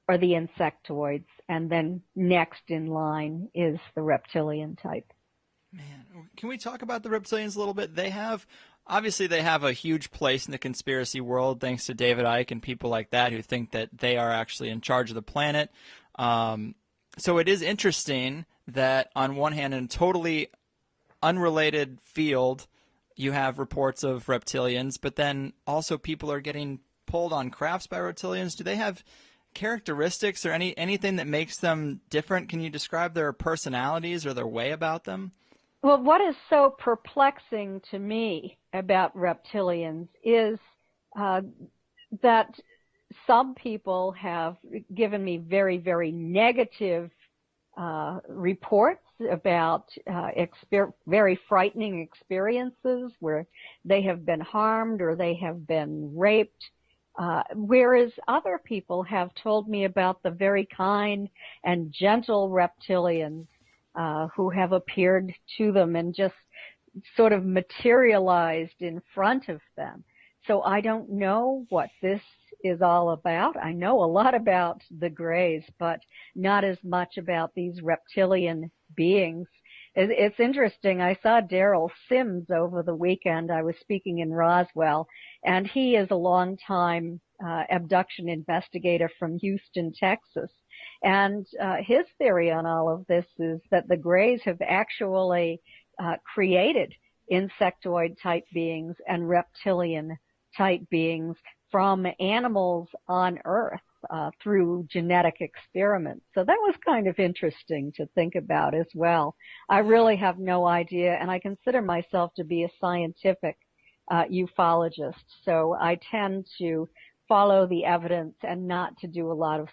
or the insectoids, and then next in line is the reptilian type. Man, can we talk about the reptilians a little bit? Obviously they have a huge place in the conspiracy world thanks to David Icke and people like that who think that they are actually in charge of the planet. So it is interesting that on one hand, in a totally unrelated field, you have reports of reptilians, but then also people are getting pulled on crafts by reptilians. Do they have characteristics or anything that makes them different? Can you describe their personalities or their way about them? Well, what is so perplexing to me about reptilians is that some people have given me very, very negative reports about very frightening experiences where they have been harmed or they have been raped. Whereas other people have told me about the very kind and gentle reptilians who have appeared to them and just sort of materialized in front of them. So I don't know what this is all about. I know a lot about the Greys, but not as much about these reptilian beings. It's interesting. I saw Daryl Sims over the weekend. I was speaking in Roswell, and he is a longtime abduction investigator from Houston, Texas. And his theory on all of this is that the Greys have actually created insectoid-type beings and reptilian-type beings from animals on Earth through genetic experiments. So that was kind of interesting to think about as well. I really have no idea, and I consider myself to be a scientific ufologist, so I tend to follow the evidence and not to do a lot of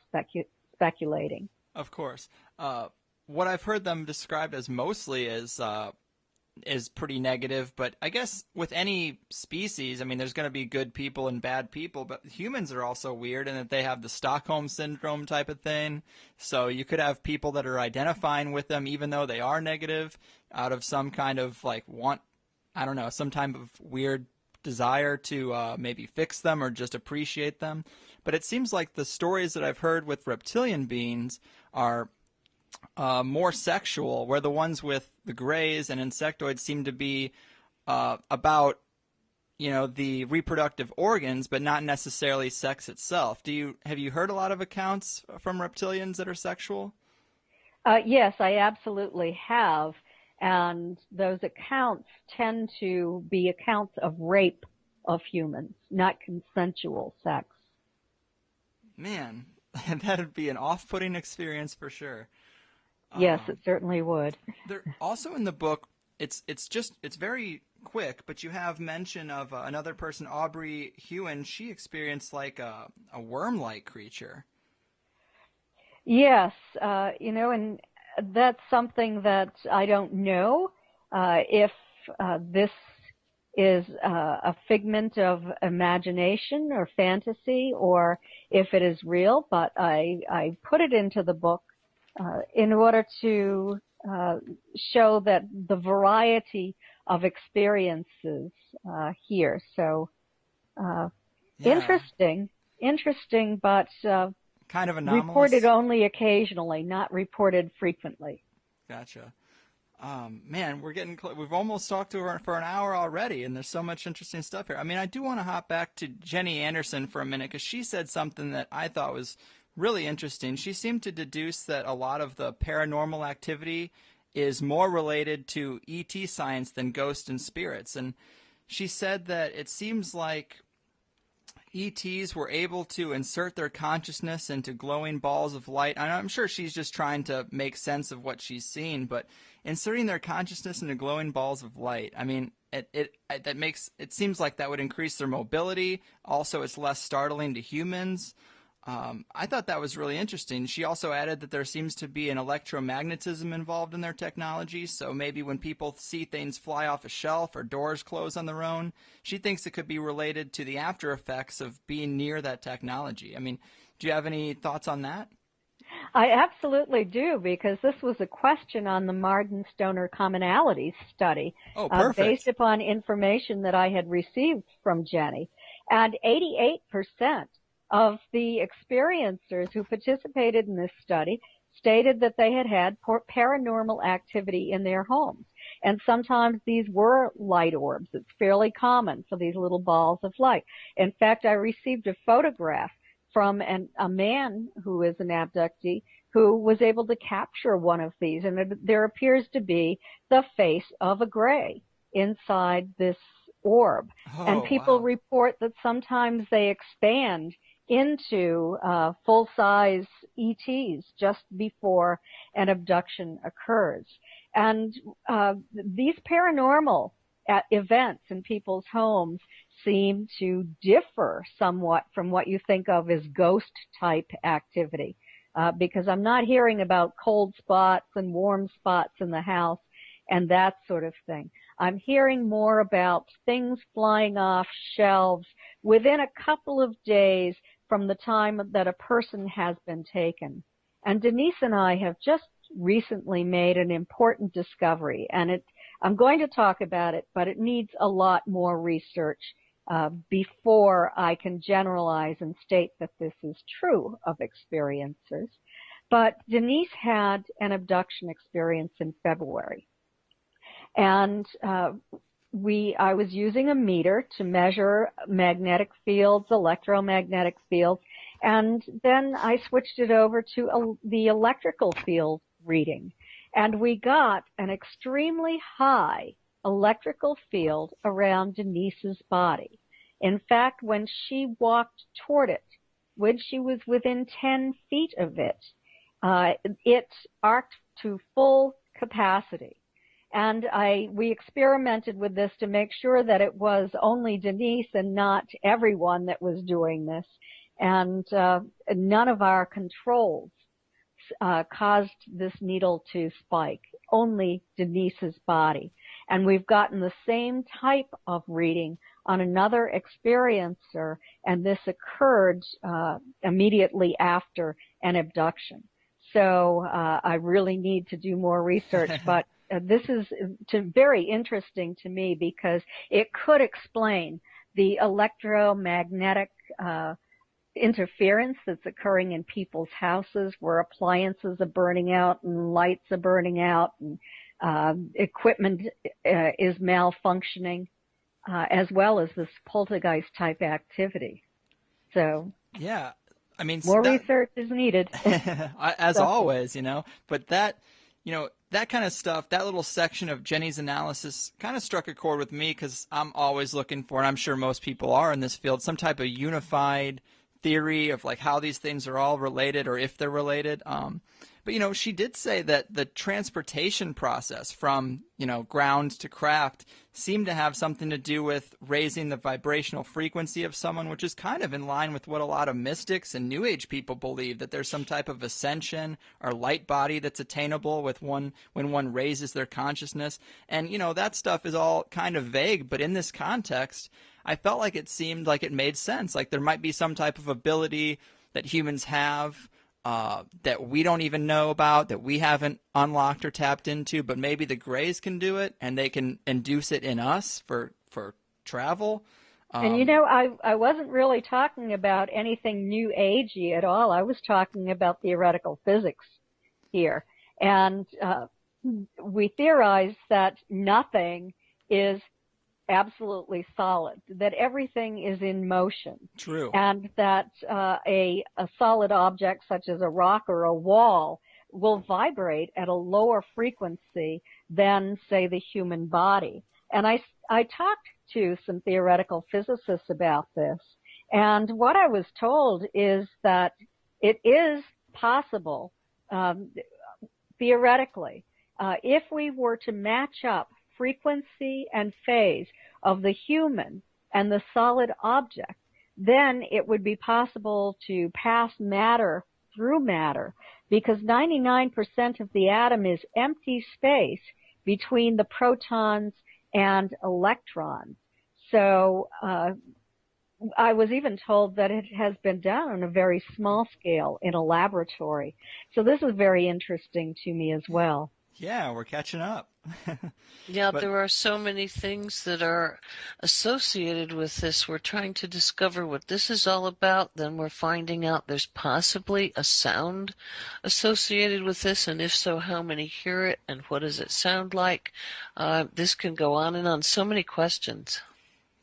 speculating. Of course. What I've heard them described as mostly is is pretty negative, but I guess with any species, I mean, there's going to be good people and bad people, but humans are also weird in that they have the Stockholm syndrome type of thing. So you could have people that are identifying with them even though they are negative out of some kind of like I don't know, some type of weird desire to maybe fix them or just appreciate them. But it seems like the stories that I've heard with reptilian beings are more sexual, where the ones with the grays and insectoids seem to be about the reproductive organs, but not necessarily sex itself. Have you heard a lot of accounts from reptilians that are sexual? Yes, I absolutely have. And those accounts tend to be accounts of rape of humans, not consensual sex. Man, that'd be an off-putting experience for sure. Yes, it certainly would. There also in the book, it's very quick, but you have mention of another person, Aubrey Hewen. She experienced like a worm-like creature. Yes, and that's something that I don't know if this is a figment of imagination or fantasy or if it is real, but I put it into the book in order to show that the variety of experiences here. So Yeah, interesting, but kind of reported anomalous. only occasionally, not reported frequently. Gotcha. Man, we're getting we've almost talked to her for an hour already, and there's so much interesting stuff here. I mean, I do want to hop back to Jenny Anderson for a minute because she said something that I thought was really interesting. She seemed to deduce that a lot of the paranormal activity is more related to ET science than ghosts and spirits, and she said that it seems like ETs were able to insert their consciousness into glowing balls of light. And I'm sure she's just trying to make sense of what she's seen, but inserting their consciousness into glowing balls of light, I mean, it seems like that would increase their mobility. Also, it's less startling to humans. I thought that was really interesting. She also added that there seems to be an electromagnetism involved in their technology, so maybe when people see things fly off a shelf or doors close on their own, she thinks it could be related to the after effects of being near that technology. I mean, do you have any thoughts on that? I absolutely do, because this was a question on the Marden Stoner Commonalities study Oh, based perfect. upon information that I had received from Jenny. And 88% of the experiencers who participated in this study stated that they had had paranormal activity in their homes. And sometimes these were light orbs. It's fairly common for these little balls of light. In fact, I received a photograph from a man who is an abductee who was able to capture one of these. And there appears to be the face of a gray inside this orb. And Oh, people wow. report that sometimes they expand into full-size ETs just before an abduction occurs. And these paranormal events in people's homes seem to differ somewhat from what you think of as ghost type activity. Because I'm not hearing about cold spots and warm spots in the house and that sort of thing. I'm hearing more about things flying off shelves within a couple of days from the time that a person has been taken. And Denise and I have just recently made an important discovery, and I'm going to talk about it, but it needs a lot more research before I can generalize and state that this is true of experiencers. But Denise had an abduction experience in February. And I was using a meter to measure magnetic fields, electromagnetic fields, and then I switched it over to the electrical field reading. And we got an extremely high electrical field around Denise's body. In fact, when she walked toward it, when she was within 10 feet of it, it arced to full capacity. And we experimented with this to make sure that it was only Denise and not everyone that was doing this. And none of our controls caused this needle to spike, only Denise's body. And we've gotten the same type of reading on another experiencer, and this occurred immediately after an abduction. So I really need to do more research, but this is very interesting to me because it could explain the electromagnetic interference that's occurring in people's houses where appliances are burning out and lights are burning out and equipment is malfunctioning, as well as this poltergeist type activity. So Yeah, I mean, more research is needed. as always, but that, that kind of stuff, that little section of Jenny's analysis kind of struck a chord with me because I'm always looking for, and I'm sure most people are in this field, some type of unified theory of like how these things are all related or if they're related. But, she did say that the transportation process from, ground to craft seemed to have something to do with raising the vibrational frequency of someone, which is kind of in line with what a lot of mystics and New Age people believe, that there's some type of ascension or light body that's attainable with when one raises their consciousness. And, that stuff is all kind of vague, but in this context, I felt like it seemed like it made sense. Like there might be some type of ability that humans have that we don't even know about, that we haven't unlocked or tapped into, but maybe the Greys can do it and they can induce it in us for travel. And I wasn't really talking about anything new agey at all. I was talking about theoretical physics here. And we theorize that nothing is absolutely solid, that everything is in motion. True. And that a solid object such as a rock or a wall will vibrate at a lower frequency than, say, the human body. And I talked to some theoretical physicists about this, and what I was told is that it is possible, theoretically, if we were to match up frequency and phase of the human and the solid object, then it would be possible to pass matter through matter, because 99% of the atom is empty space between the protons and electrons. So I was even told that it has been done on a very small scale in a laboratory. So this is very interesting to me as well. Yeah, we're catching up. Yeah, there are so many things that are associated with this. We're trying to discover what this is all about. Then we're finding out there's possibly a sound associated with this, and if so, how many hear it, and what does it sound like? This can go on and on. So many questions.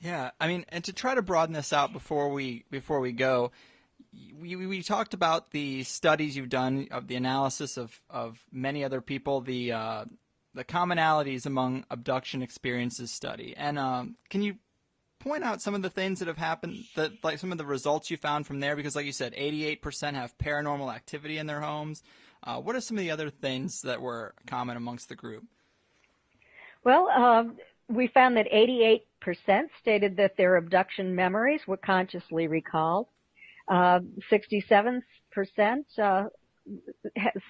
Yeah, I mean, and to try to broaden this out before we go, we talked about the studies you've done of the analysis of many other people, the commonalities among abduction experiences study. And can you point out some of the things that have happened, that like some of the results you found from there? Because like you said, 88% have paranormal activity in their homes. What are some of the other things that were common amongst the group? Well, we found that 88% stated that their abduction memories were consciously recalled. 67%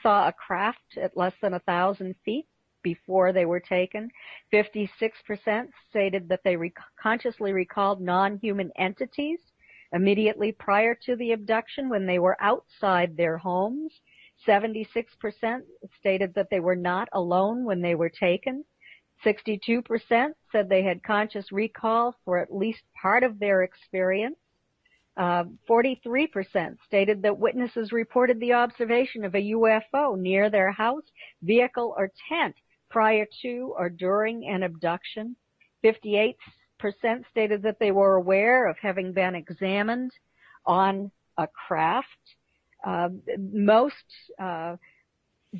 saw a craft at less than 1,000 feet before they were taken. 56% stated that they consciously recalled non-human entities immediately prior to the abduction when they were outside their homes. 76% stated that they were not alone when they were taken. 62% said they had conscious recall for at least part of their experience. 43% stated that witnesses reported the observation of a UFO near their house, vehicle, or tent prior to or during an abduction. 58% stated that they were aware of having been examined on a craft. Most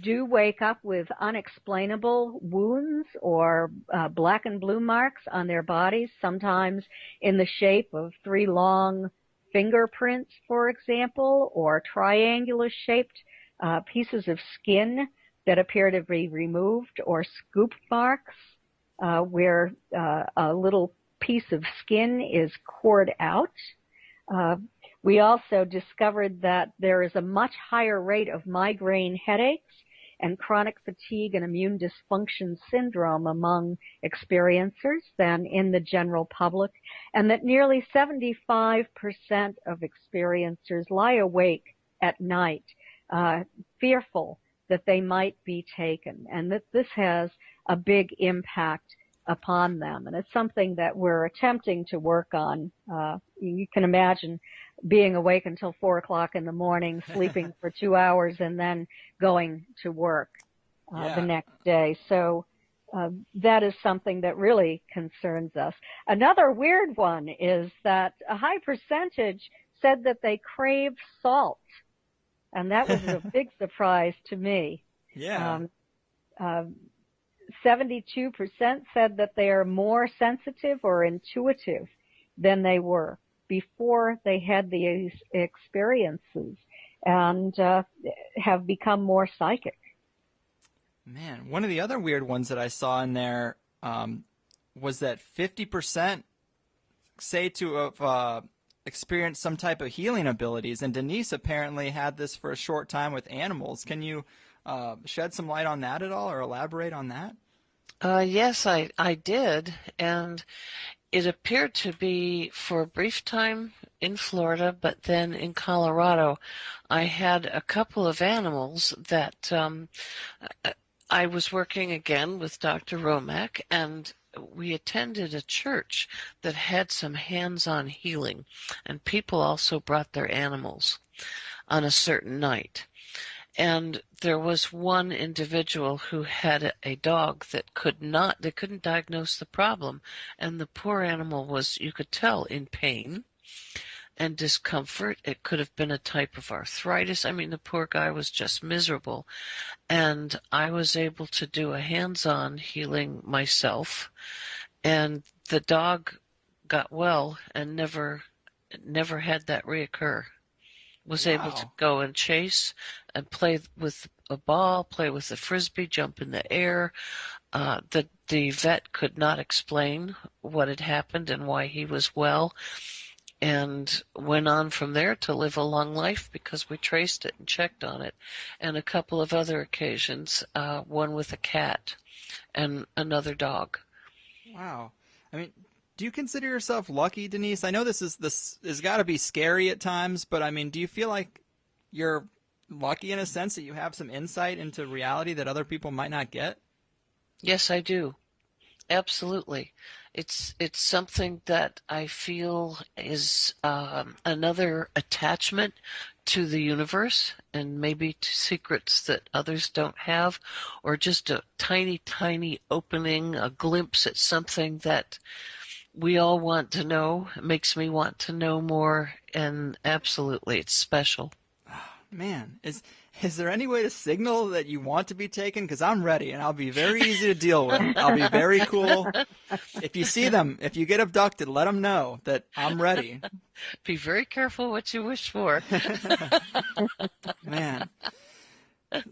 do wake up with unexplainable wounds or black and blue marks on their bodies, sometimes in the shape of 3 long fingerprints, for example, or triangular-shaped pieces of skin that appear to be removed, or scoop marks where a little piece of skin is cored out. We also discovered that there is a much higher rate of migraine headaches and chronic fatigue and immune dysfunction syndrome among experiencers than in the general public, and that nearly 75% of experiencers lie awake at night, fearful that they might be taken, and that this has a big impact upon them. And it's something that we're attempting to work on. You can imagine being awake until 4 o'clock in the morning, sleeping for 2 hours, and then going to work the next day. So that is something that really concerns us. Another weird one is that a high percentage said that they crave salt, and that was a big surprise to me. Yeah. 72% said that they are more sensitive or intuitive than they were before they had these experiences, and have become more psychic. Man, one of the other weird ones that I saw in there was that 50% say to have experienced some type of healing abilities, and Denise apparently had this for a short time with animals. Can you shed some light on that at all, or elaborate on that? Yes, I did, and it appeared to be for a brief time in Florida, but then in Colorado, I had a couple of animals that I was working again with Dr. Romack, and we attended a church that had some hands-on healing, and people also brought their animals on a certain night. And there was one individual who had a dog that they couldn't diagnose the problem, and the poor animal was, you could tell, in pain and discomfort. It could have been a type of arthritis. I mean, the poor guy was just miserable. And I was able to do a hands-on healing myself, and the dog got well and never had that reoccur. Was able to go and chase and play with a ball, play with a frisbee, jump in the air. The vet could not explain what had happened and why he was well, and went on from there to live a long life because we traced it and checked on it. And a couple of other occasions, one with a cat and another dog. Wow. I mean, do you consider yourself lucky, Denise? I know this has got to be scary at times, but I mean, do you feel like you're lucky in a sense that you have some insight into reality that other people might not get? Yes, I do. Absolutely. It's something that I feel is another attachment to the universe, and maybe to secrets that others don't have, or just a tiny, tiny opening, a glimpse at something that we all want to know. It makes me want to know more, and absolutely, it's special. Man, is there any way to signal that you want to be taken? Because I'm ready, and I'll be very easy to deal with. I'll be very cool. If you see them, if you get abducted, let them know that I'm ready. Be very careful what you wish for. Man.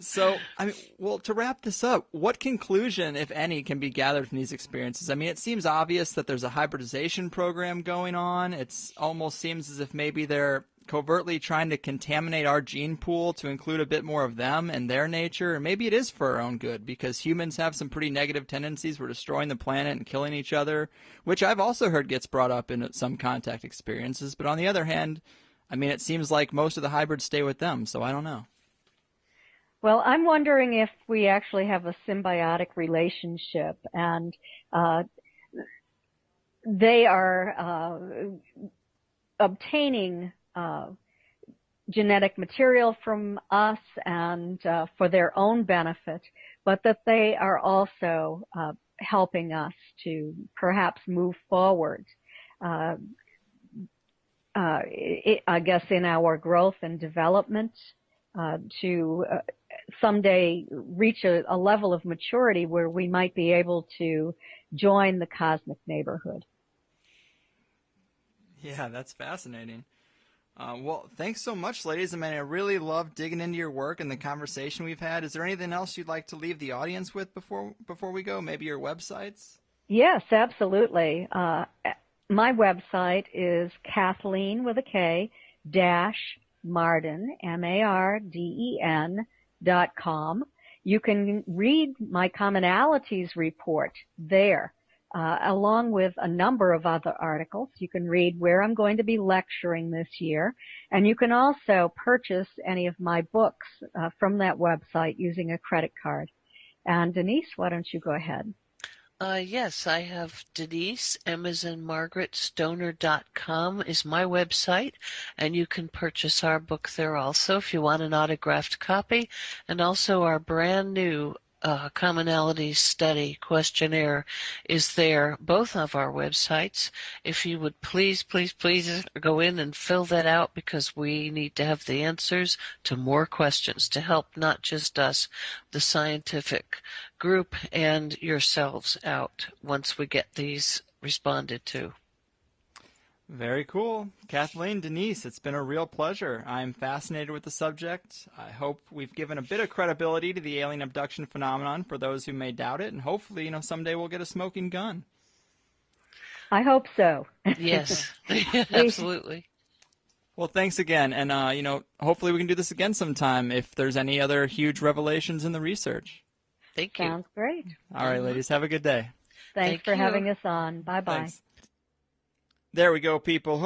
So, I mean, well, to wrap this up, what conclusion, if any, can be gathered from these experiences? I mean, it seems obvious that there's a hybridization program going on. It almost seems as if maybe they're covertly trying to contaminate our gene pool to include a bit more of them and their nature. And maybe it is for our own good, because humans have some pretty negative tendencies. We're destroying the planet and killing each other, which I've also heard gets brought up in some contact experiences. But on the other hand, I mean, it seems like most of the hybrids stay with them, so I don't know. Well, I'm wondering if we actually have a symbiotic relationship, and they are obtaining genetic material from us and for their own benefit, but that they are also helping us to perhaps move forward, I guess, in our growth and development, to someday reach a level of maturity where we might be able to join the cosmic neighborhood. Yeah, that's fascinating. Well, thanks so much, ladies. I mean, I really love digging into your work and the conversation we've had. Is there anything else you'd like to leave the audience with before we go? Maybe your websites? Yes, absolutely. My website is Kathleen with a K -Marden, MARDEN.com. You can read my commonalities report there, along with a number of other articles. You can read where I'm going to be lecturing this year, and you can also purchase any of my books from that website using a credit card. And Denise, why don't you go ahead? Yes, I have Denise, Stoner.com is my website, and you can purchase our book there also if you want an autographed copy, and also our brand new commonality study questionnaire is there, both of our websites. If you would please go in and fill that out, because we need to have the answers to more questions to help not just us, the scientific group, and yourselves out once we get these responded to. Very cool. Kathleen, Denise, it's been a real pleasure. I'm fascinated with the subject. I hope we've given a bit of credibility to the alien abduction phenomenon for those who may doubt it, and hopefully, someday we'll get a smoking gun. I hope so. Yes, absolutely. Well, thanks again, and hopefully we can do this again sometime if there's any other huge revelations in the research. Thank you. Sounds great. All right, ladies, have a good day. Thanks for having us on. Bye-bye. Thanks. There we go, people.